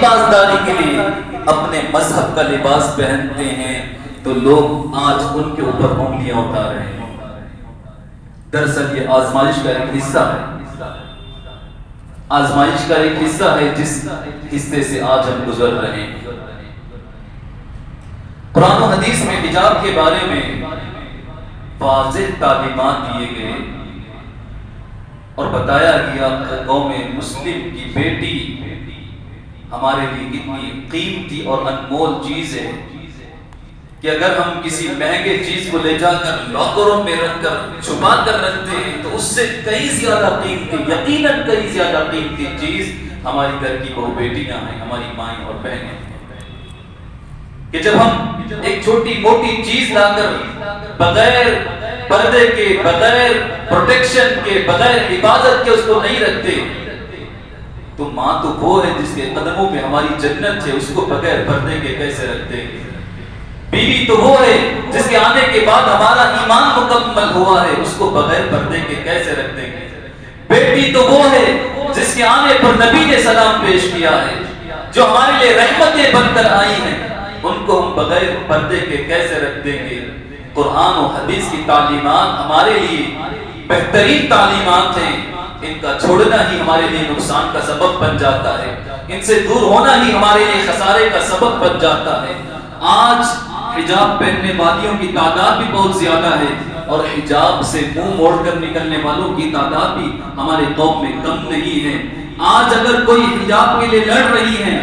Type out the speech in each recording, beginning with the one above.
پاسداری کے لیے اپنے مذہب کا لباس پہنتے ہیں تو لوگ آج ان کے اوپر انگلیاں اٹھا رہے ہیں۔ دراصل یہ آزمائش کا ایک حصہ ہے، آزمائش کا ایک حصہ ہے جس حصے سے آج ہم گزر رہے ہیں۔ قرآن و حدیث میں حجاب کے بارے میں واضح تعلیمات دیے گئے اور بتایا گیا کہ قوم مسلم کی بیٹی ہمارے لیے کتنی قیمتی اور انمول چیز ہے کہ اگر ہم کسی مہنگے چیز کو لے جا کر لاکروں میں رکھ کر چھپا کر رکھتے ہیں تو اس سے کئی زیادہ قیمتی، یقیناً کئی زیادہ قیمتی چیز ہماری گھر کی بہو بیٹیاں ہیں، ہماری مائیں اور بہنیں، کہ جب ہم ایک چھوٹی موٹی چیز لا کر بغیر پردے کے، بغیر پروٹیکشن کے، بغیر حفاظت کے اس کو نہیں رکھتے تو ماں تو وہ ہے جس کے قدموں میں ہماری جنت ہے، اس کو بغیر پردے کے کیسے رکھتے ہیں؟ بیوی تو وہ ہے جس کے آنے کے بعد ہمارا ایمان مکمل ہوا ہے، اس کو بغیر پردے کے کیسے رکھتے ہیں؟ بیٹی تو وہ ہے جس کے آنے پر نبی نے سلام پیش کیا ہے، جو ہمارے لیے رحمتیں بن کر آئی ہیں، ان کو ہم بغیر پردے کے کیسے رکھ دیں گے؟ قرآن و حدیث کی تعلیمات ہمارے لیے بہترین تعلیمات ہیں، ان کا چھوڑنا ہی ہمارے لیے نقصان کا سبب بن جاتا ہے، ان سے دور ہونا ہی ہمارے لیے خسارے کا سبب بن جاتا ہے۔ آج حجاب پہننے والیوں کی تعداد بھی بہت زیادہ ہے اور حجاب سے منہ موڑ کر نکلنے والوں کی تعداد بھی ہمارے قوم میں کم نہیں ہے۔ آج اگر کوئی حجاب کے لیے لڑ رہی ہے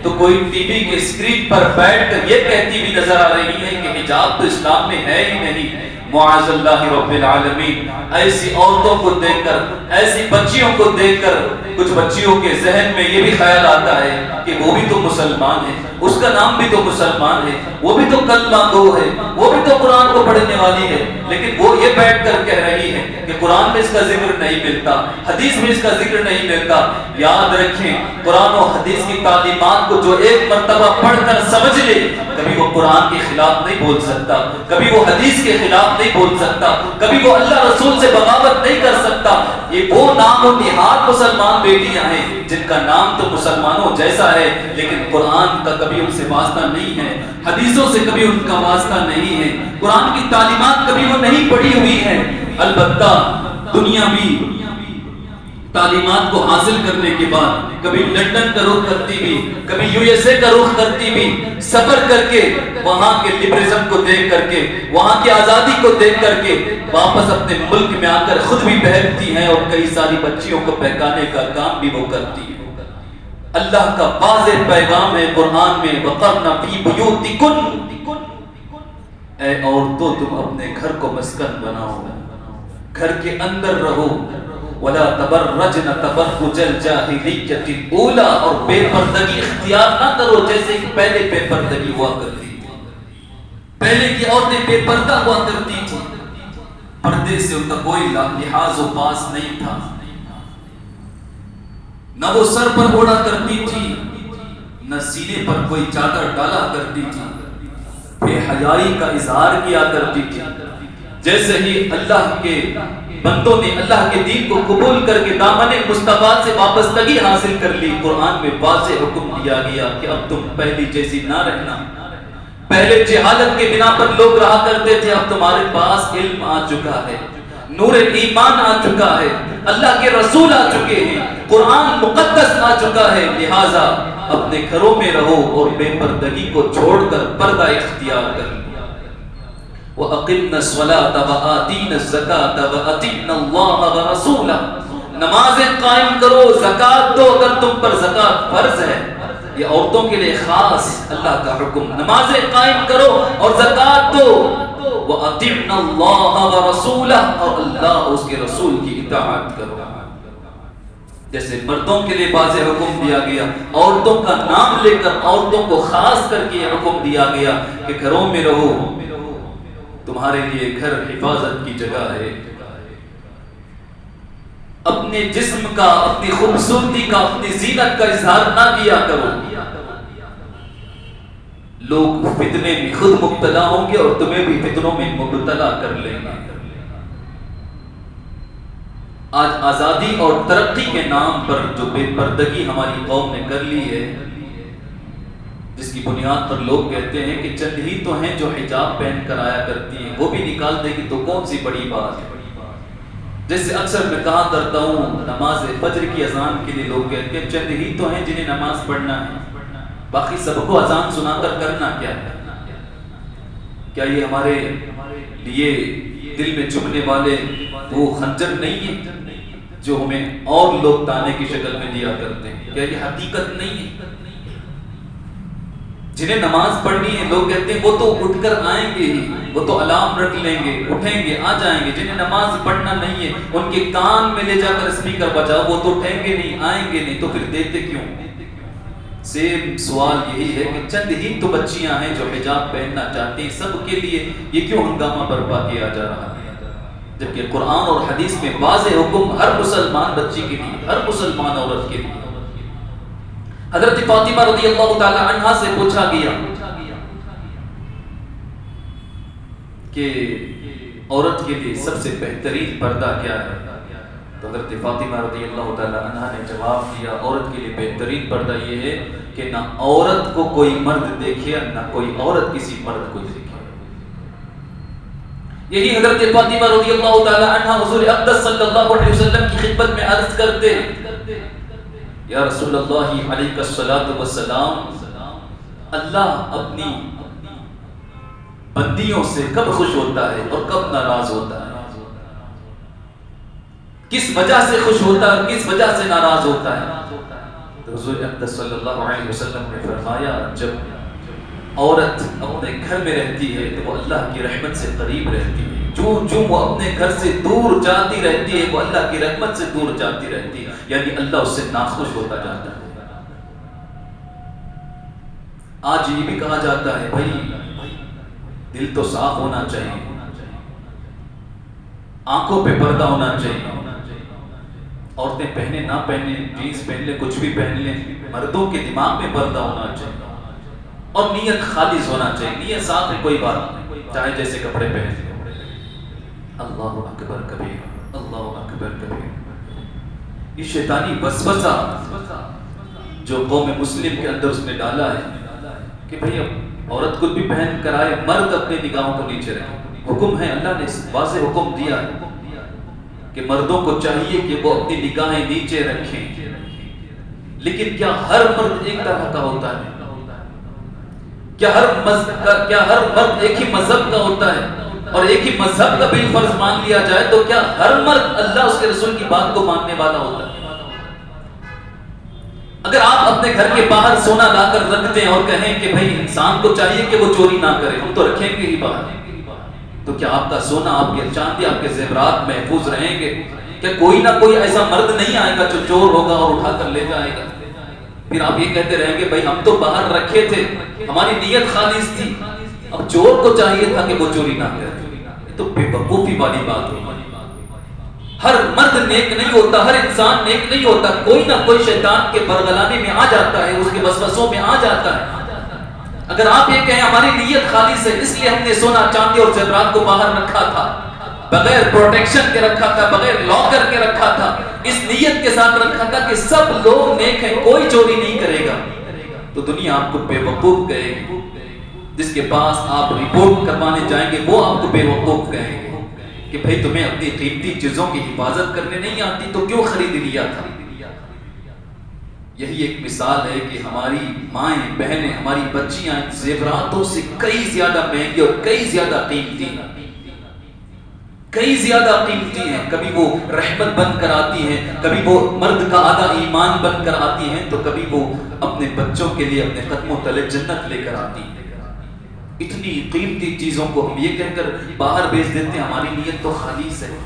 تو کوئی ٹی وی کے اسکرین پر بیٹھ کر یہ کہتی بھی نظر آ رہی ہے کہ حجاب تو اسلام میں ہے ہی نہیں۔ معاذ اللہ رب العالمین، ایسی عورتوں کو دیکھ کر، ایسی بچیوں کو دیکھ کر کچھ بچیوں کے ذہن میں یہ بھی خیال آتا ہے کہ وہ بھی تو مسلمان ہے، اس کا نام بھی تو مسلمان ہے، وہ بھی تو کلمہ گو ہے، وہ بھی تو قرآن کو پڑھنے والی ہے، لیکن وہ یہ بیٹھ کر کہہ رہی ہے کہ قرآن میں اس کا ذکر نہیں ملتا، حدیث میں اس کا ذکر نہیں ملتا۔ یاد رکھیں، قرآن و حدیث کی تعلیمات کو جو ایک مرتبہ پڑھ کر سمجھ لے، کبھی وہ قرآن کے خلاف نہیں بول سکتا، کبھی وہ حدیث کے خلاف نہیں بول سکتا، کبھی وہ اللہ رسول سے بغاوت نہیں کر سکتا۔ یہ وہ نام و نہاد مسلمان بیٹیاں ہیں جن کا نام تو مسلمانوں جیسا ہے، لیکن قرآن کا کبھی ان سے واسطہ نہیں ہے، حدیثوں سے کبھی ان کا واسطہ نہیں ہے، قرآن کی تعلیمات کبھی وہ نہیں پڑھی ہوئی ہیں۔ البتہ دنیاوی تعلیمات کو حاصل کرنے کے بعد کبھی لندن کا رخ کرتی بھی، کبھی یو ایس اے کا رخ کرتی بھی، سفر کر کے وہاں کے لبرزم کو دیکھ کر کے، وہاں کی آزادی کو دیکھ کر کے واپس اپنے ملک میں آ کر خود بھی بہکتی ہیں اور کئی ساری بچیوں کو بہکانے کا کام بھی وہ کرتی ہیں۔ اللہ کا واضح پیغام ہے قرآن میں، وَقَرْنَ فِي بُيُوتِكُنَّ، اے عورتوں تم اپنے گھر کو مسکن بناؤ، گھر کے اندر رہو، وَلَا تَبَرَّجْنَ تَبَرُّجَ الْجَاهِلِيَّةِ الْأُولَى، اور بے پردگی اختیار نہ کرو جیسے کہ پہلے بے پردگی ہوا کرتی تھی۔ پہلے کی عورتیں بے پردہ ہوا کرتی تھی، پردے سے ان کا کوئی لحاظ و پاس نہیں تھا، نہ وہ سر پر اوڑھا کرتی تھی، نہ سینے پر کوئی چادر ڈالا کرتی تھی، بے حیائی کا اظہار کیا کرتی تھی۔ جیسے ہی اللہ کے بندوں نے اللہ کے دین کو قبول کر کے دامن مصطفیٰ سے وابستگی حاصل کر لی، قرآن میں واضح حکم دیا گیا کہ اب تم پہلی جیسی نہ رہنا۔ پہلے جہالت کے بنا پر لوگ رہا کرتے تھے، اب تمہارے پاس علم آ چکا ہے، نور ایمان آ چکا ہے، اللہ کے رسول آ چکے ہیں، قرآن مقدس آ چکا ہے، لہٰذا اپنے گھروں میں رہو اور بے پردگی کو چھوڑ کر پردہ اختیار کر لو۔ وَأَقِمْنَ الصَّلَاةَ وَآتِينَ الزَّكَاةَ وَأَطِعْنَ اللَّهَ وَرَسُولَهُ، نمازیں قائم کرو، زکوٰۃ دو اگر تم پر زکوٰۃ فرض ہے، یہ عورتوں کے لیے خاص اللہ کا حکم، نمازیں قائم کرو اور زکوٰۃ دو، وَأَطِعْنَ اللَّهَ وَرَسُولَهُ، اور اللہ اور اس کے رسول کی اطاعت کرو۔ جیسے مردوں کے لیے واضح حکم دیا گیا، عورتوں کا نام لے کر عورتوں کو خاص کر کے حکم دیا گیا کہ گھروں میں رہو، تمہارے لیے گھر حفاظت کی جگہ ہے۔ اپنے جسم کا، اپنی خوبصورتی کا، اپنی زینت کا اظہار نہ کیا کرو، لوگ فتنے میں خود مبتلا ہوں گے اور تمہیں بھی فتنوں میں مبتلا کر لیں گے۔ آج آزادی اور ترقی کے نام پر جو بے پردگی ہماری قوم نے کر لی ہے، جس کی بنیاد پر لوگ کہتے ہیں کہ چند ہی تو ہیں جو حجاب پہن کر آیا کرتی ہیں، وہ بھی نکال دے گی تو کون سی بڑی بات ہے۔ جیسے اکثر میں کہا کرتا ہوں نماز فجر کی اذان کے لیے لوگ کہتے ہیں چند ہی تو ہیں جنہیں نماز پڑھنا ہے، باقی سب کو اذان سنا کر کرنا کیا ہے؟ کیا یہ ہمارے لیے دل میں چبھنے والے وہ خنجر نہیں ہے جو ہمیں اور لوگ تانے کی شکل میں دیا کرتے ہیں؟ کیا یہ حقیقت نہیں ہے؟ جنہیں نماز پڑھنی ہے لوگ کہتے ہیں وہ تو اٹھ کر آئیں گے ہی، وہ تو الارم رکھ لیں گے، اٹھیں گے، آ جائیں گے۔ جنہیں نماز پڑھنا نہیں ہے ان کے کان میں لے جا کر اسپیکر بجاؤ، وہ تو اٹھیں گے نہیں، آئیں گے نہیں، تو پھر دیتے کیوں؟ سیم سوال یہی ہے کہ چند ہی تو بچیاں ہیں جو حجاب پہننا چاہتی ہیں، سب کے لیے یہ کیوں ہنگامہ برپا کیا جا رہا ہے؟ جبکہ قرآن اور حدیث میں واضح حکم ہر مسلمان بچی کے لیے، ہر مسلمان عورت کے لیے۔ حضرت فاطمہ رضی اللہ تعالی عنہا سے پوچھا گیا کہ عورت کے لیے سب سے بہترین پردہ کیا ہے، تو حضرت فاطمہ رضی اللہ تعالی عنہا نے جواب دیا عورت کے لیے بہترین پردہ یہ ہے کہ نہ عورت کو کوئی مرد دیکھے نہ کوئی عورت کسی مرد کو دیکھے۔ یہی حضرت فاطمہ رضی اللہ تعالی عنہا حضور اقدس صلی اللہ علیہ وسلم کی خدمت میں عرض کرتے یا رسول اللہ علیہ الصلوۃ والسلام، اللہ اپنی بندیوں سے کب خوش ہوتا ہے اور کب ناراض ہوتا ہے؟ کس وجہ سے خوش ہوتا ہے، کس وجہ سے ناراض ہوتا ہے؟ تو حضور اقدس صلی اللہ علیہ وسلم نے فرمایا جب عورت اپنے گھر میں رہتی ہے تو وہ اللہ کی رحمت سے قریب رہتی ہے، جو وہ اپنے گھر سے دور جاتی رہتی ہے وہ اللہ کی رحمت سے دور جاتی رہتی ہے، یعنی اللہ اس سے ناخوش ہوتا جاتا ہے۔ آج یہ بھی کہا جاتا ہے بھائی دل تو صاف ہونا چاہیے، آنکھوں پہ پردہ ہونا چاہیے، عورتیں پہنے نہ پہنے، جینس پہن لیں، کچھ بھی پہن لیں، مردوں کے دماغ میں پردہ ہونا چاہیے اور نیت خالص ہونا چاہیے، نیت صاف ہے کوئی بات نہیں، چاہے جیسے کپڑے پہن لیں۔ اللہ اکبر کبیر، اللہ اکبر کبیر۔ یہ شیطانی وسوسہ جو قوم مسلم کے اندر اس نے ڈالا ہے کہ بھئی اب عورت کچھ بھی پہن کر آئے، مرد اپنے نگاہوں کو نیچے رکھے، حکم ہے، اللہ نے واضح حکم دیا ہے کہ مردوں کو چاہیے کہ وہ اپنی نگاہیں نیچے رکھیں، لیکن کیا ہر مرد ایک طرح کا ہوتا ہے؟ کیا ہر مرد ایک ہی مذہب کا ہوتا ہے اور ایک ہی مذہب کا بالفرض مان لیا جائے تو کیا ہر مرد اللہ اس کے رسول کی بات کو ماننے والا ہوتا ہے؟ اگر آپ اپنے گھر کے باہر سونا لا کر رکھ دیں اور کہیں کہ بھئی انسان کو چاہیے کہ وہ چوری نہ کرے، ہم تو رکھیں گے ہی باہر، تو کیا آپ کا سونا، آپ کے چاندی، آپ کے زیورات محفوظ رہیں گے؟ کیا کوئی نہ کوئی ایسا مرد نہیں آئے گا جو چور ہوگا اور اٹھا کر لے جائے گا؟ پھر آپ یہ کہتے رہیں گے بھئی ہم تو باہر رکھے تھے، ہماری نیت خالص تھی، اب چور کو چاہیے تھا کہ وہ چوری نہ کرے۔ یہ تو بے وقوفی والی بات ہے۔ ہر مرد نیک نہیں ہوتا، ہر انسان نیک نہیں ہوتا، کوئی نہ کوئی شیطان کے برگلانے میں آ جاتا ہے، اس کے وسوسوں میں آ جاتا ہے۔ اگر آپ یہ کہیں ہماری نیت خالص ہے اس لیے ہم نے سونا چاندی اور زیورات کو باہر رکھا تھا، بغیر پروٹیکشن کے رکھا تھا، بغیر لاک کر کے رکھا تھا، اس نیت کے ساتھ رکھا تھا کہ سب لوگ نیک ہیں، کوئی چوری نہیں کرے گا، تو دنیا آپ کو بے وقوف کہے گی۔ جس کے پاس آپ رپورٹ کروانے جائیں گے وہ آپ کو بے وقوف کہیں گے کہ بھئی تمہیں اپنی قیمتی چیزوں کی حفاظت کرنے نہیں آتی تو کیوں خرید لیا تھا؟ یہی ایک مثال ہے کہ ہماری مائیں، بہنیں، ہماری بچیاں زیوراتوں سے کئی زیادہ مہنگی اور کئی زیادہ قیمتی ہیں، کئی زیادہ قیمتی ہیں۔ کبھی وہ رحمت بن کر آتی ہیں، کبھی وہ مرد کا آدھا ایمان بن کر آتی ہیں، تو کبھی وہ اپنے بچوں کے لیے اپنے قدموں تلے جنت لے کر آتی ہیں۔ اتنی قیمتی چیزوں کو ہم یہ کہہ کر باہر بیچ دیتے ہیں ہماری نیت تو خالص ہے۔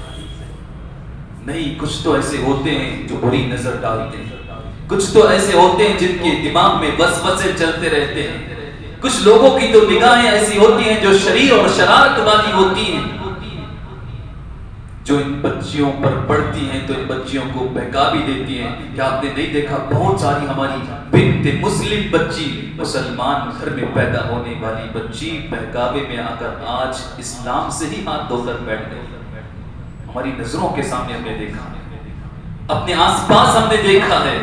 نہیں، کچھ تو ایسے ہوتے ہیں جو بری نظر ڈالتے ہیں، کچھ تو ایسے ہوتے ہیں جن کے دماغ میں وسوسے چلتے رہتے ہیں، کچھ لوگوں کی تو نگاہیں ایسی ہوتی ہیں جو شریر اور شرارت والی ہوتی ہیں، جو ان بچیوں پر پڑتی ہیں تو ان بچیوں کو بہکا بھی دیتی ہیں۔ کیا آپ نے نہیں دیکھا بہت ساری ہماری بنت مسلم بچی، مسلمان گھر میں پیدا ہونے والی بچی بہکاوے میں آ کر آج اسلام سے ہی ہاتھ دھو کر بیٹھ گئی؟ ہماری نظروں کے سامنے ہم نے دیکھا، اپنے آس پاس ہم نے دیکھا ہے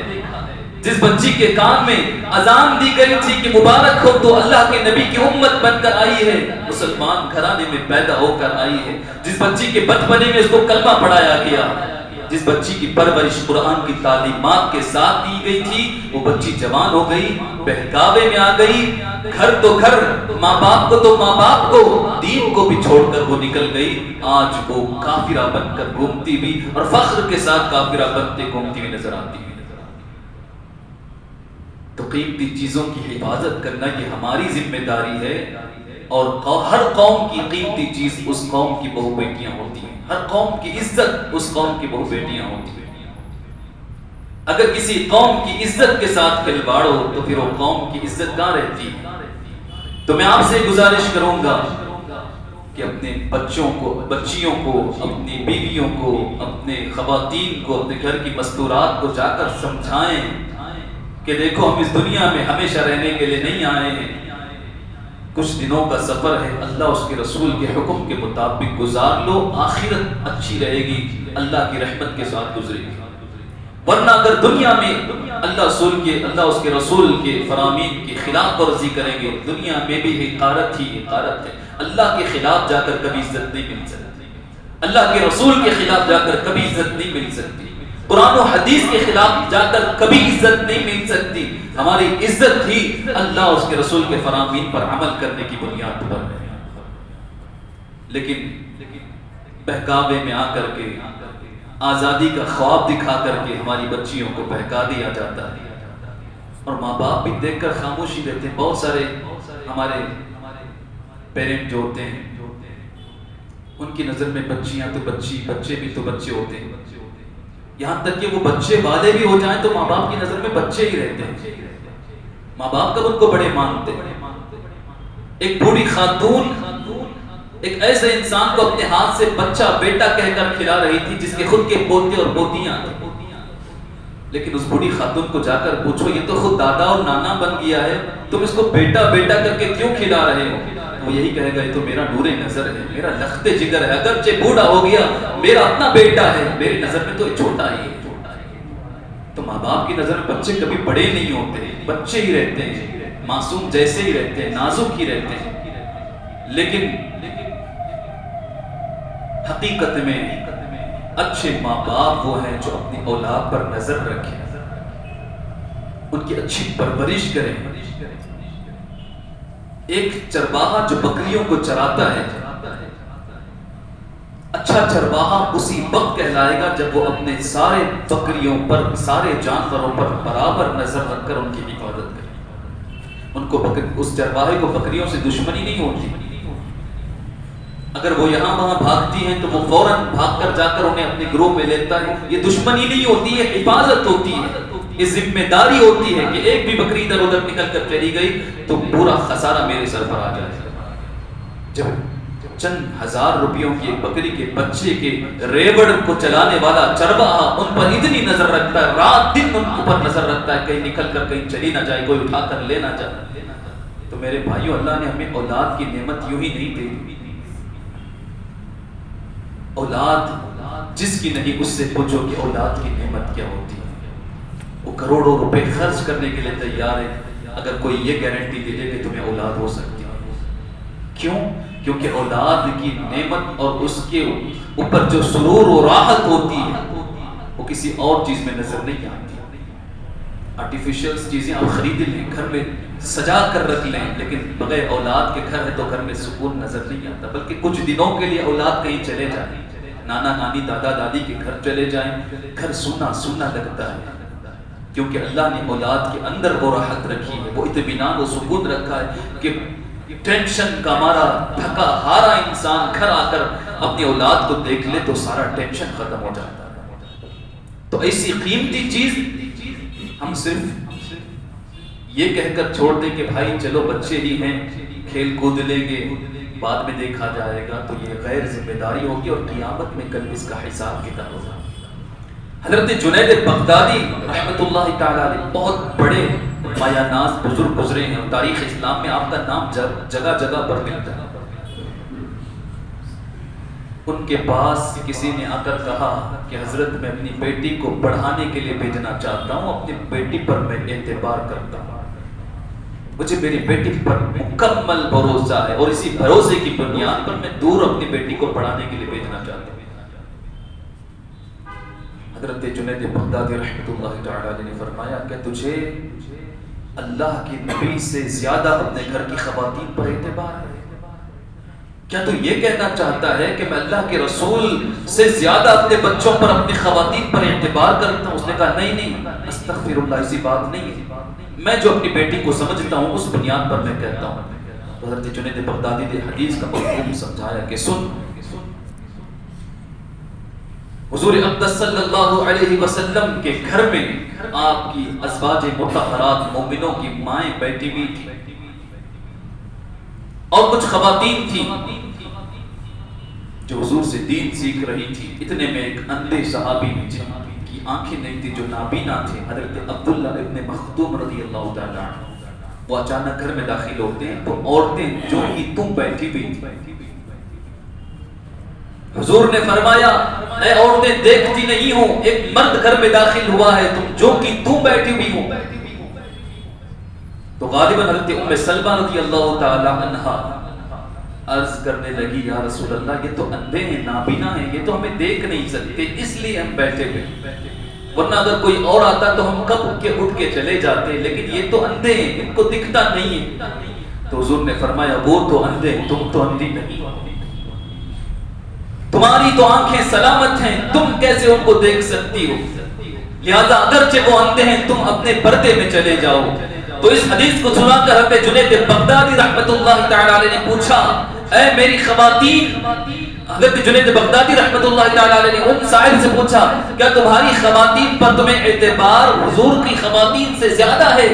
جس بچی کے کان میں اذان دی گئی تھی کہ مبارک ہو تو اللہ کے نبی کی امت بن کر آئی ہے، مسلمان گھرانے میں پیدا ہو کر آئی ہے، جس بچی کے بچپنے میں اس کو کلمہ پڑھایا گیا، جس بچی کی پرورش قرآن کی تعلیمات کے ساتھ دی گئی تھی، وہ بچی جوان ہو گئی، بہکاوے میں آ گئی، گھر تو گھر، ماں باپ کو تو ماں باپ کو، دین کو بھی چھوڑ کر وہ نکل گئی، آج وہ کافرہ بن کر گھومتی بھی اور فخر کے ساتھ کافرہ بنتے گھومتی ہوئی نظر آتی ہے۔ تو قیمتی چیزوں کی حفاظت کرنا یہ ہماری ذمہ داری ہے، اور ہر قوم کی قیمتی چیز اس قوم کی بہو بیٹیاں ہوتی ہیں، ہر قوم کی عزت اس قوم کی بہو بیٹیاں ہوتی ہیں۔ اگر کسی قوم کی عزت کے ساتھ کھلواڑ ہو تو پھر وہ قوم کی عزت کہاں رہتی ہے؟ تو میں آپ سے گزارش کروں گا کہ اپنے بچوں کو، بچیوں کو، اپنی بیویوں کو، اپنے خواتین کو، اپنے گھر کی مستورات کو جا کر سمجھائیں کہ دیکھو ہم اس دنیا میں ہمیشہ رہنے کے لیے نہیں آئے ہیں، کچھ دنوں کا سفر ہے، اللہ اس کے رسول کے حکم کے مطابق گزار لو، آخرت اچھی رہے گی، اللہ کی رحمت کے ساتھ گزرے گی۔ ورنہ اگر دنیا میں اللہ اس کے رسول کے فرامین کی خلاف ورزی کریں گے، دنیا میں بھی حقارت ہی حقارت ہے، اللہ کے خلاف جا کر کبھی عزت نہیں مل سکتی، اللہ کے رسول کے خلاف جا کر کبھی عزت نہیں مل سکتی، قرآن و حدیث کے خلاف جا کر کبھی عزت نہیں مل سکتی۔ ہماری عزت ہی اللہ اس کے رسول کے فرامین پر عمل کرنے کی بنیاد پر ہے۔ لیکن بہکاوے میں آ کر کے، آزادی کا خواب دکھا کر کے ہماری بچیوں کو بہکا دیا جاتا ہے، اور ماں باپ بھی دیکھ کر خاموشی رہتے ہیں۔ بہت سارے ہمارے پیرنٹ جو ہوتے ہیں ان کی نظر میں بچیاں تو بچی، بچے بھی تو بچے ہوتے ہیں، یہاں تک کہ وہ بچے والے بھی ہو جائیں تو ماں باپ کی نظر میں بچے ہی رہتے ہیں، ماں باپ کب ان کو بڑے مانتے ہیں۔ ایک بوڑھی خاتون ایک ایسے انسان کو اپنے ہاتھ سے بچہ بیٹا کہہ کر کھلا رہی تھی جس کے خود کے پوتے اور پوتیاں تھیں، لیکن اس بوڑھی خاتون کو جا کر پوچھو یہ تو خود دادا اور نانا بن گیا ہے، تم اس کو بیٹا بیٹا کر کے کیوں کھلا رہے ہو؟ وہ یہی کہے گا یہ تو میرا نور نظر ہے، میرا لخت جگر ہے، اگرچہ بوڑھا ہو گیا میرا اپنا بیٹا ہے، میری نظر میں تو یہ چھوٹا ہی ہے۔ تو ماں باپ کی نظر میں بچے کبھی بڑے نہیں ہوتے، بچے ہی رہتے ہیں، معصوم جیسے ہی رہتے ہیں، نازک ہی رہتے ہیں۔ لیکن حقیقت میں اچھے ماں باپ وہ ہیں جو اپنی اولاد پر نظر رکھیں، ان کی اچھی پرورش کریں۔ ایک چرواہا جو بکریوں کو چراتا ہے، اچھا چرواہا اسی وقت کہلائے گا جب وہ اپنے سارے بکریوں پر، سارے جانوروں پر برابر نظر رکھ کر ان کی حفاظت کرے۔ ان کو اس چرواہے کو بکریوں سے دشمنی نہیں ہوتی، اگر وہ یہاں وہاں بھاگتی ہیں تو وہ فوراً بھاگ کر جا کر انہیں اپنے گروہ میں لیتا ہے۔ یہ دشمنی نہیں ہوتی ہے، حفاظت ہوتی ہے، یہ ذمہ داری ہوتی ہے کہ ایک بھی بکری ادھر ادھر نکل کر چلی گئی تو پورا خسارہ میرے سر پر آ جائے۔ جب چند ہزار روپیوں کی ایک بکری کے بچے کے ریوڑ کو چلانے والا چرواہا ان پر اتنی نظر رکھتا ہے، رات دن ان پر نظر رکھتا ہے کہیں نکل کر کہیں چلی نہ جائے، کوئی اٹھا کر لے نہ جائے، تو میرے بھائیو اللہ نے ہمیں اولاد کی نعمت یوں ہی نہیں دی۔ اولاد جس کی نہیں اس سے پوچھو کہ اولاد کی نعمت کیا ہوتی ہے، وہ کروڑوں روپے خرچ کرنے کے لیے تیار ہے اگر کوئی یہ گارنٹی دے دے کہ تمہیں اولاد ہو سکتی ہے۔ کیوں؟ کیونکہ اولاد کی نعمت اور اس کے اوپر جو سرور و راحت ہوتی ہے وہ کسی اور چیز میں نظر نہیں آتی۔ آرٹیفیشل چیزیں آپ خرید لیں، گھر میں سجا کر رکھ لیں، لیکن بغیر اولاد کے گھر ہے تو گھر میں سکون نظر نہیں آتا، بلکہ کچھ دنوں کے لیے اولاد کہیں چلے جائیں، نانا نانی دادا دادی کے گھر چلے جائیں، گھر سونا سونا لگتا ہے، کیونکہ اللہ نے اولاد کے اندر وہ راحت رکھی ہے، وہ اطمینان و سکون رکھا ہے کہ ٹینشن کا مارا تھکا ہارا انسان گھر آ کر اپنی اولاد کو دیکھ لے تو سارا ٹینشن ختم ہو جاتا ہے۔ تو ایسی قیمتی چیز ہم صرف یہ کہہ کر چھوڑ دیں کہ بھائی چلو بچے ہی ہیں، کھیل کود لیں گے، بعد میں دیکھا جائے گا، تو یہ غیر ذمہ داری ہوگی اور قیامت میں کل اس کا حساب کتاب ہوگا۔ حضرت جنید بغدادی رحمۃ اللہ تعالی علیہ بہت بڑے مایہ ناز بزرگ گزرے ہیں، اور تاریخ اسلام میں آپ کا نام جگہ جگہ پر ملتا ہے۔ ان کے پاس کسی نے آ کر کہا کہ حضرت میں اپنی بیٹی کو پڑھانے کے لیے بھیجنا چاہتا ہوں، اپنی بیٹی پر میں اعتبار کرتا ہوں، مجھے میری بیٹی پر مکمل بھروسہ ہے، اور اسی بھروسے کی بنیاد پر میں دور اپنی بیٹی کو پڑھانے کے لیے بھیجنا چاہتا ہوں۔ حضرت جنید بغدادی رحمۃ اللہ تعالی علیہ نے فرمایا کہ تجھے اللہ کے نبی سے زیادہ اپنے گھر کی خواتین پر اعتبار ہے؟ کیا تو یہ کہنا چاہتا ہے کہ میں اللہ کے رسول سے زیادہ اپنے بچوں پر، اپنی خواتین پر اعتبار کرتا ہوں؟ اس نے کہا نہیں، استغفر اللہ، ایسی بات نہیں ہے، میں جو اپنی بیٹی کو سمجھتا ہوں اس بنیاد پر میں کہتا ہوں۔ حضرت جنید بغدادی نے حدیث کا مفہوم سمجھایا کہ سن، حضور اقدس صلی اللہ علیہ وسلم کے گھر میں آپ کی ازواج مطہرات مومنوں کی مائیں بیٹھی ہوئی تھی، اور کچھ خواتین تھیں جو حضور سے دین سیکھ رہی تھی۔ اتنے میں ایک اندھے صحابی نے، جن کی آنکھیں نہیں تھی، جو نابینا تھے، حضرت عبداللہ ابن مخدوم رضی اللہ تعالی عنہ، وہ اچانک گھر میں داخل ہوتے ہیں تو عورتیں جو ہی تم بیٹھی ہوئی تھی، حضور نے فرمایا اے عورتیں دیکھتی نہیں ہو، ایک مرد گھر میں داخل ہوا ہے، تم جو کی تم بیٹھی ہوئی ہو۔ تو غالباً حضرت ام سلمہ رضی اللہ تعالی عنہا عرض کرنے لگی یا رسول اللہ، یہ تو اندھے ہیں، نابینا ہیں، یہ تو ہمیں دیکھ نہیں سکتے، اس لیے ہم بیٹھے ہوئے، ورنہ اگر کوئی اور آتا تو ہم کب اٹھ کے چلے جاتے، لیکن یہ تو اندھے ہیں، ان کو دکھتا نہیں ہے۔ تو حضور نے فرمایا وہ تو اندھے ہیں، تم تو اندھی نہیں، تمہاری تو آنکھیں سلامت ہیں، تم کیسے ان کو دیکھ سکتی ہو؟ لہذا اگرچہ وہ اندھے ہیں، تم اپنے پردے میں چلے جاؤ۔ تو اس حدیث کو سنا کر حضرت جنید بغدادی رحمت اللہ تعالی علیہ نے پوچھا اے میری خواتین، حضرت جنید بغدادی رحمت اللہ تعالی علیہ نے ان صاحب سے پوچھا کیا تمہاری خواتین پر تمہیں اعتبار حضور کی خواتین سے زیادہ ہے؟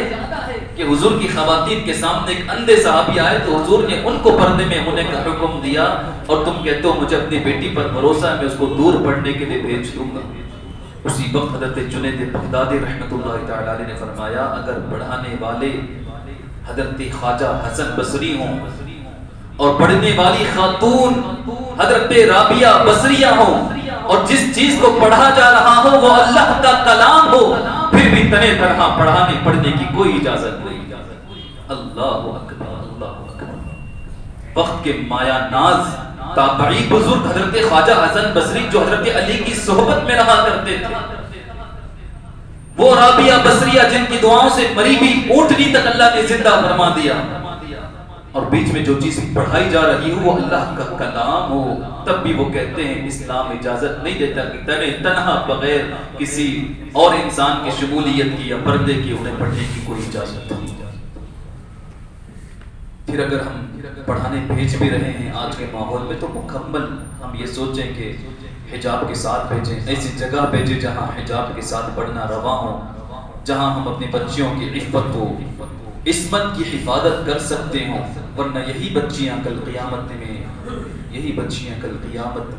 کہ حضور کی خواتین کے سامنے ایک اندھے صحابی آئے تو حضور نے ان کو پردے میں ہونے کا حکم دیا، اور تم کہتے ہو مجھے اپنی بیٹی پر بھروسہ ہے، میں اس کو دور پڑھنے کے لیے بھیج دوں گا۔ اسی وقت حضرت جنید بغدادی رحمت اللہ تعالی علیہ نے فرمایا اگر پڑھانے والے حضرت خواجہ حسن بصری ہوں اور پڑھنے والی خاتون حضرت رابعہ بصریہ ہوں، اور جس چیز کو پڑھا جا رہا ہو وہ اللہ کا کلام ہو، پھر بھی تنہ تنہا پڑھانے پڑھنے کی کوئی اجازت نہیں۔ اللہ اکبر، اللہ اکبر۔ وقت کے مایا ناز تابعی بزرگ حضرت خواجہ حسن بصری جو حضرت علی کی صحبت میں رہا کرتے تھے، وہ رابعہ بصریہ جن کی دعاؤں سے مری ہوئی اونٹنی تک اللہ نے زندہ فرما دیا، اور بیچ میں جو چیز پڑھائی جا رہی ہو وہ اللہ کا کلام ہو، تب بھی وہ کہتے ہیں اسلام اجازت نہیں دیتا کہ تنہا بغیر کسی اور انسان کی شمولیت کی یا پردے کی انہیں پڑھنے کی کوئی اجازت نہیں۔ پھر اگر ہم پڑھانے بھیج بھی رہے ہیں آج کے ماحول میں تو مکمل ہم یہ سوچیں کہ حجاب کے ساتھ بھیجیں، ایسی جگہ بھیجیں جہاں حجاب کے ساتھ پڑھنا رواں ہو، جہاں ہم اپنی بچیوں کی عفت و عصمت کی حفاظت کر سکتے ہوں، ورنہ یہی بچیاں کل قیامت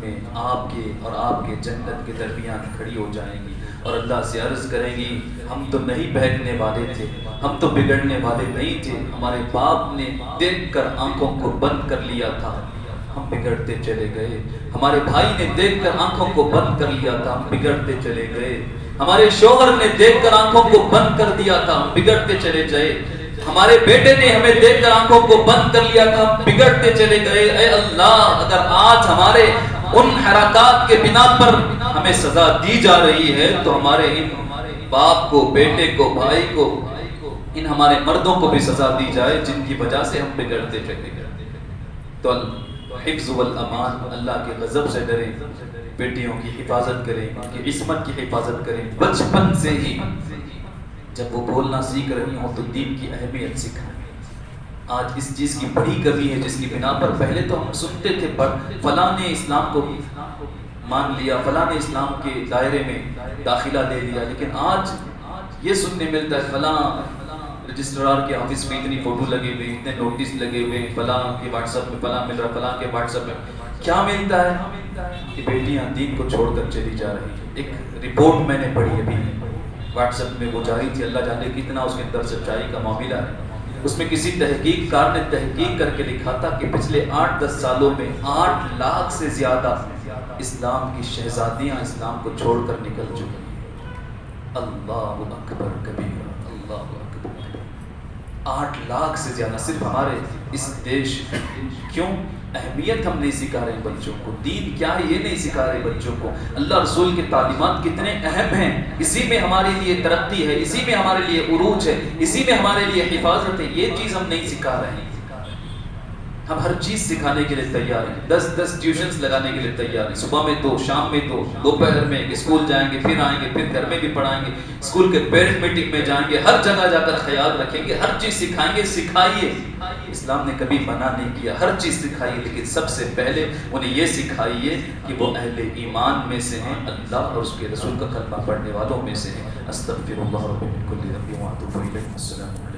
میں آپ کے اور آپ کے جنت کے درمیان کھڑی ہو جائیں گی اور اللہ سے عرض کریں گی ہم تو نہیں بہکنے والے تھے، ہم تو بگڑنے والے نہیں تھے، ہمارے باپ نے دیکھ کر آنکھوں کو بند کر لیا تھا، ہم بگڑتے چلے گئے، ہمارے بھائی نے دیکھ کر آنکھوں کو بند کر لیا تھا، ہم بگڑتے چلے گئے، ہمارے شوہر نے دیکھ کر آنکھوں کو بند کر دیا تھا، ہم بگڑتے چلے گئے، ہمارے بیٹے نے ہمیں دیکھ کر آنکھوں کو بند کر لیا تھا، ہم بگڑتے چلے گئے۔ اے اللہ، اگر آج ہمارے ان حرکات کے بنا پر ہمیں سزا دی جا رہی ہے تو ہمارے ان باپ کو، بیٹے کو، بھائی کو، ان ہمارے مردوں کو بھی سزا دی جائے جن کی وجہ سے ہم بگڑتے چلے گئے۔ تو حفظ والامان، اللہ کے غضب سے ڈریں، بیٹیوں کی حفاظت کریں، ان کی عصمت کی حفاظت کریں، بچپن سے ہی جب وہ بولنا سیکھ رہی ہوں تو دین کی اہمیت سکھائیں۔ آج اس چیز کی بڑی کمی ہے جس کی بنا پر پہلے تو ہم سنتے تھے فلاں نے اسلام کو مان لیا، فلاں نے اسلام کے دائرے میں داخلہ لے لیا، لیکن آج یہ سننے ملتا ہے فلاں رجسٹرار کے آفس میں اتنی فوٹو لگے ہوئے، اتنے نوٹس لگے ہوئے، فلاں کے واٹس ایپ میں فلاں مل رہا، فلاں کے واٹس ایپ میں کیا ملتا ہے کہ بیٹیاں دین کو چھوڑ کر چلی جا رہی ہیں۔ ایک رپورٹ میں نے پڑھی ابھی واٹس ایپ میں، وہ جاری تھی، اللہ جانے کتنا اس کے اندر سچائی کا معاملہ ہے۔ اس میں کسی تحقیق کار نے تحقیق کر کے لکھا تھا کہ پچھلے 8-10 سالوں میں 8 لاکھ سے زیادہ اسلام کی شہزادیاں اسلام کو چھوڑ کر نکل چکی. اللہ اکبر کبیرہ، اللہ اکبر کبیرہ. 8 لاکھ سے زیادہ صرف ہمارے اس دیش. کیوں؟ اہمیت ہم نہیں سکھا رہے بچوں کو. دین کیا ہے یہ نہیں سکھا رہے بچوں کو. اللہ رسول کے تعلیمات کتنے اہم ہیں، اسی میں ہمارے لیے ترقی ہے، اسی میں ہمارے لیے عروج ہے، اسی میں ہمارے لیے حفاظت ہے. یہ چیز ہم نہیں سکھا رہے ہیں. ہم ہر چیز سکھانے کے لیے تیار ہیں. 10 ٹیوشنز لگانے کے لیے تیار ہیں. صبح میں 2، شام میں 2، دوپہر میں اسکول جائیں گے، پھر آئیں گے، پھر گھر میں بھی پڑھائیں گے، اسکول کے پیرنٹ میٹنگ میں جائیں گے، ہر جگہ جا کر خیال رکھیں گے، ہر چیز سکھائیں گے. سکھائیے، اسلام نے کبھی منع نہیں کیا، ہر چیز سکھائیے، لیکن سب سے پہلے انہیں یہ سکھائیے کہ وہ اہل ایمان میں سے ہیں، اللہ اور اس کے رسول کا کلمہ پڑھنے والوں میں سے ہیں. استغفر اللہ رب من کل ذنب واتوب الیہ. السلام علیکم.